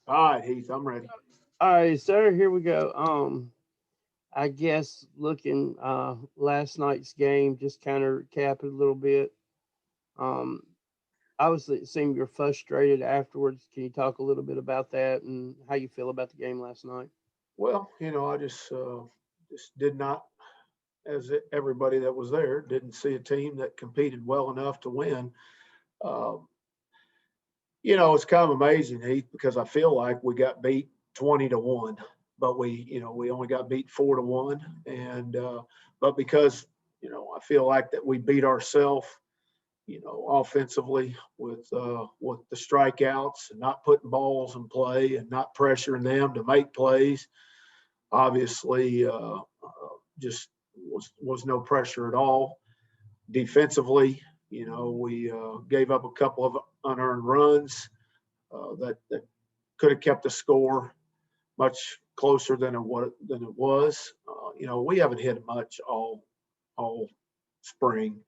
All right, Heath, I'm ready. All right, sir, here we go. I guess looking last night's game, just kind of recap it a little bit. Um, Obviously, it seemed you're frustrated afterwards. Can you talk a little bit about that and how you feel about the game last night? Well, I just did not, everybody that was there, didn't see a team that competed well enough to win. Uh, it's kind of amazing, Heath, because I feel like we got beat 20-1, but we only got beat 4-1, and but because I feel like that we beat ourselves, offensively with the strikeouts and not putting balls in play and not pressuring them to make plays. Obviously, just was no pressure at all. Defensively, we gave up a couple of unearned runs that could have kept the score much closer than it was. We haven't hit much all spring.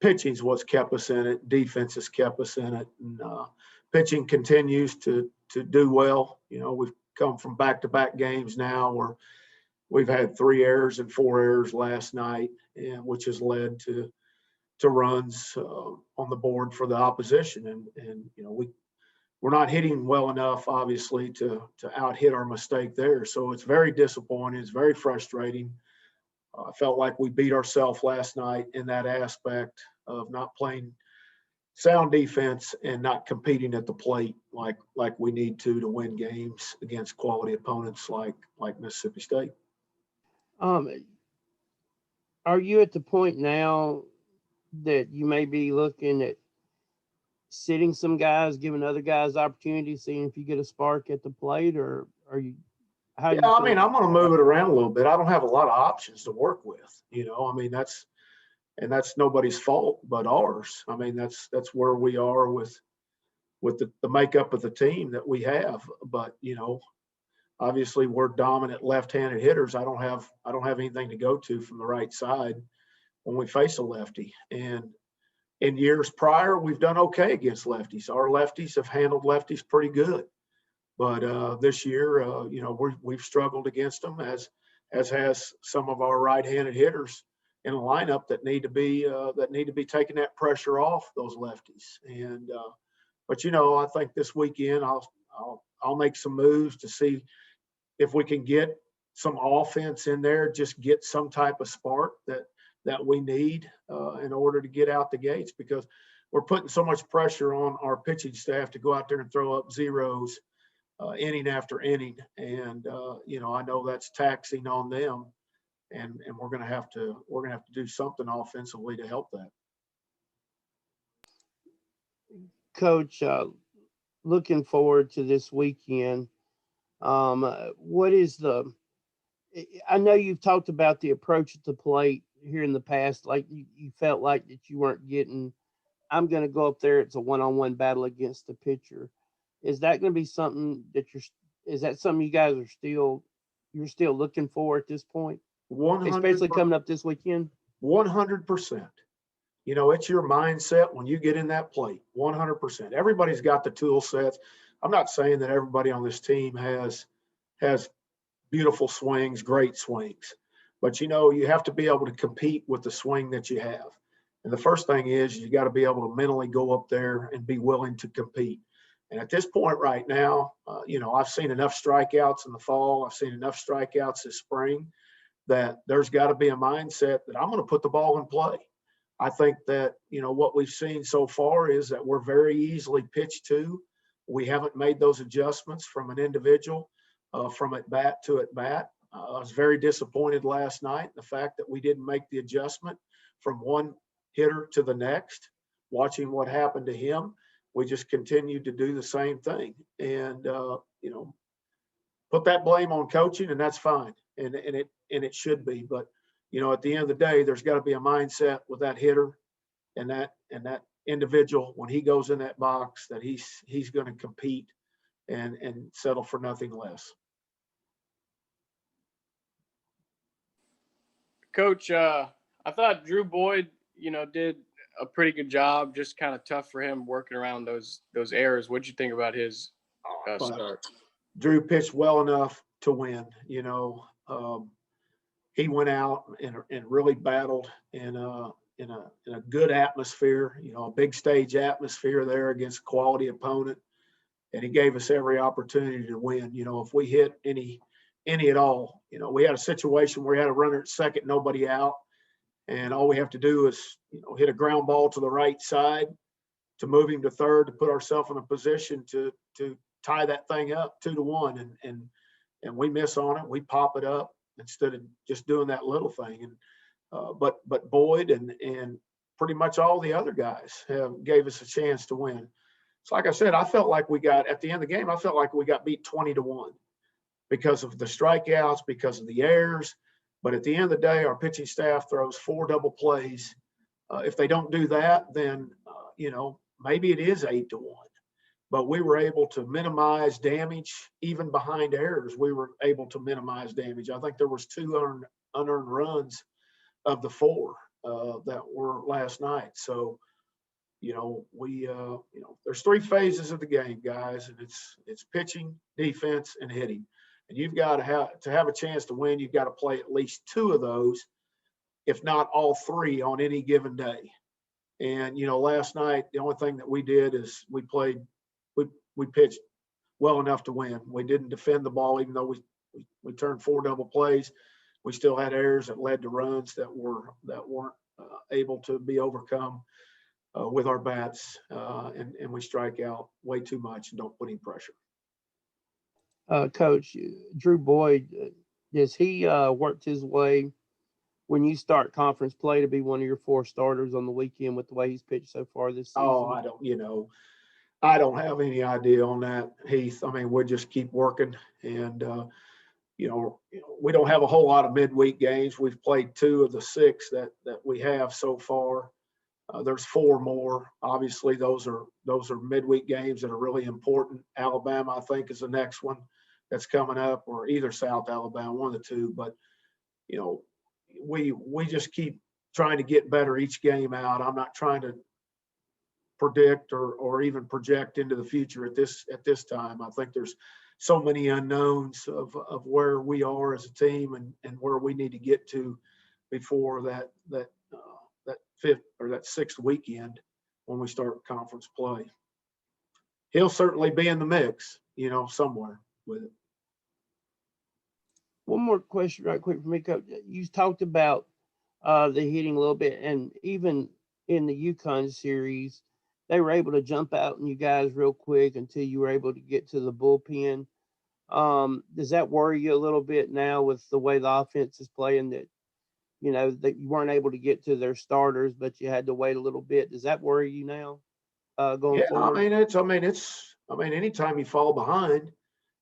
Pitching's what's kept us in it. Defense has kept us in it, and pitching continues to do well. We've come from back-to-back games now where we've had 3 errors and 4 errors last night, and which has led to runs on the board for the opposition. And we're not hitting well enough, obviously, to out hit our mistake there. So it's very disappointing. It's very frustrating. I felt like we beat ourselves last night in that aspect of not playing sound defense and not competing at the plate like we need to win games against quality opponents like Mississippi State. Um, are you at the point now that you may be looking at sitting some guys, giving other guys opportunities, seeing if you get a spark at the plate, or are you? How Yeah, do you I feel mean, I'm going to move it around a little bit. I don't have a lot of options to work with. I mean, that's nobody's fault but ours. I mean, that's where we are with the makeup of the team that we have. But obviously we're dominant left-handed hitters. I don't have anything to go to from the right side when we face a lefty. And in years prior, we've done okay against lefties. Our lefties have handled lefties pretty good. But this year, we've struggled against them as has some of our right-handed hitters in a lineup that need to be taking that pressure off those lefties. And but I think this weekend I'll make some moves to see if we can get some offense in there, just get some type of spark that we need in order to get out the gates, because we're putting so much pressure on our pitching staff to go out there and throw up zeros inning after inning, and I know that's taxing on them, and we're gonna have to do something offensively to help that. Coach? Looking forward to this weekend. What is the? I know you've talked about the approach at the plate here in the past. Like you felt like that you weren't getting. I'm going to go up there. It's a one-on-one battle against the pitcher. Is that going to be something that you're? Is that something you guys are still? You're still looking for at this point, 100 especially coming up this weekend. 100%. It's your mindset when you get in that plate. 100%. Everybody's got the tool sets. I'm not saying that everybody on this team has beautiful swings, great swings, but you have to be able to compete with the swing that you have. And the first thing is you got to be able to mentally go up there and be willing to compete. And at this point right now, I've seen enough strikeouts in the fall. I've seen enough strikeouts this spring that there's got to be a mindset that I'm going to put the ball in play. I think that, what we've seen so far is that we're very easily pitched to. We haven't made those adjustments from an individual, from at bat to at bat. I was very disappointed last night in the fact that we didn't make the adjustment from one hitter to the next. Watching what happened to him, we just continued to do the same thing. And, put that blame on coaching, and that's fine. And it should be. But, at the end of the day, there's got to be a mindset with that hitter and that individual when he goes in that box that he's going to compete and settle for nothing less. Coach, I thought Drew Boyd, did a pretty good job. Just kind of tough for him working around those errors. What'd you think about his Gosh, but start. Drew pitched well enough to win. He went out and really battled in a good atmosphere, a big stage atmosphere there against a quality opponent, and he gave us every opportunity to win. If we hit any at all, we had a situation where we had a runner at second, nobody out, and all we have to do is hit a ground ball to the right side to move him to third to put ourselves in a position to tie that thing up 2-1, and we miss on it, we pop it up instead of just doing that little thing. And but Boyd and pretty much all the other guys gave us a chance to win. So like I said, I felt like at the end of the game, I felt like we got beat 20-1 because of the strikeouts, because of the errors. But at the end of the day, our pitching staff throws 4 double plays. If they don't do that, then maybe it is 8-1. But we were able to minimize damage, even behind errors. We were able to minimize damage. I think there was 2 unearned runs of the 4 that were last night. So, there's 3 phases of the game, guys, and it's pitching, defense, and hitting. And you've got to have a chance to win. You've got to play at least 2 of those, if not all 3 on any given day. And last night the only thing that we did is we pitched well enough to win. We didn't defend the ball, even though we turned 4 double plays. We still had errors that led to runs that weren't able to be overcome with our bats, and we strike out way too much and don't put any pressure. Coach Drew Boyd, does he worked his way when you start conference play to be one of your 4 starters on the weekend with the way he's pitched so far this season? Oh, I don't have any idea on that, Heath. I mean, we'll just keep working, and we don't have a whole lot of midweek games. We've played 2 of the 6 that we have so far. There's 4 more. Obviously, those are midweek games that are really important. Alabama, I think, is the next one that's coming up, or either South Alabama, one of the 2. But we just keep trying to get better each game out. I'm not trying to predict or even project into the future at this time. I think there's so many unknowns of where we are as a team and where we need to get to before that 5th or that 6th weekend when we start conference play. He'll certainly be in the mix, somewhere with it. One more question right quick for me, Coach. You talked about the hitting a little bit, and even in the UConn series, they were able to jump out on you guys real quick until you were able to get to the bullpen. Does that worry you a little bit now with the way the offense is playing, that that you weren't able to get to their starters, but you had to wait a little bit? Does that worry you now going forward? I mean, anytime you fall behind,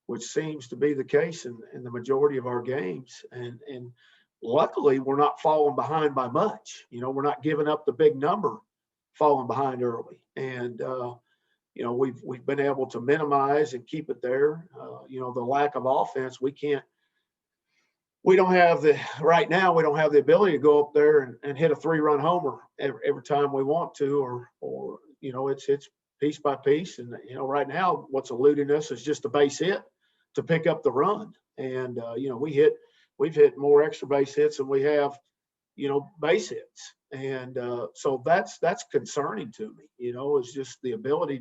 which seems to be the case in the majority of our games, and luckily we're not falling behind by much. We're not giving up the big number falling behind early, and we've been able to minimize and keep it there. The lack of offense, we don't have right now we don't have the ability to go up there and hit a 3-run homer every time we want to, or it's piece by piece. And right now what's eluding us is just a base hit to pick up the run. And we've hit more extra base hits than we have base hits. And so that's concerning to me. Is just the ability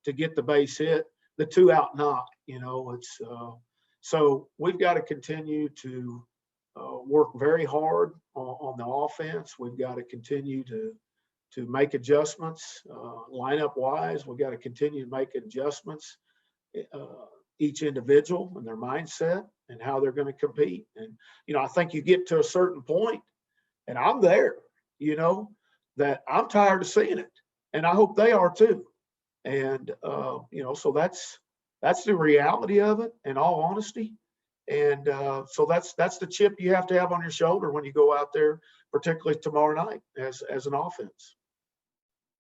to get the base hit, the 2-out knock. It's so we've got to continue to work very hard on the offense. We've got to continue to make adjustments lineup wise. We've got to continue to make adjustments, each individual and their mindset and how they're going to compete. And I think you get to a certain point, and I'm there, that I'm tired of seeing it, and I hope they are too. And so that's the reality of it, in all honesty. And so that's the chip you have to have on your shoulder when you go out there, particularly tomorrow night as an offense.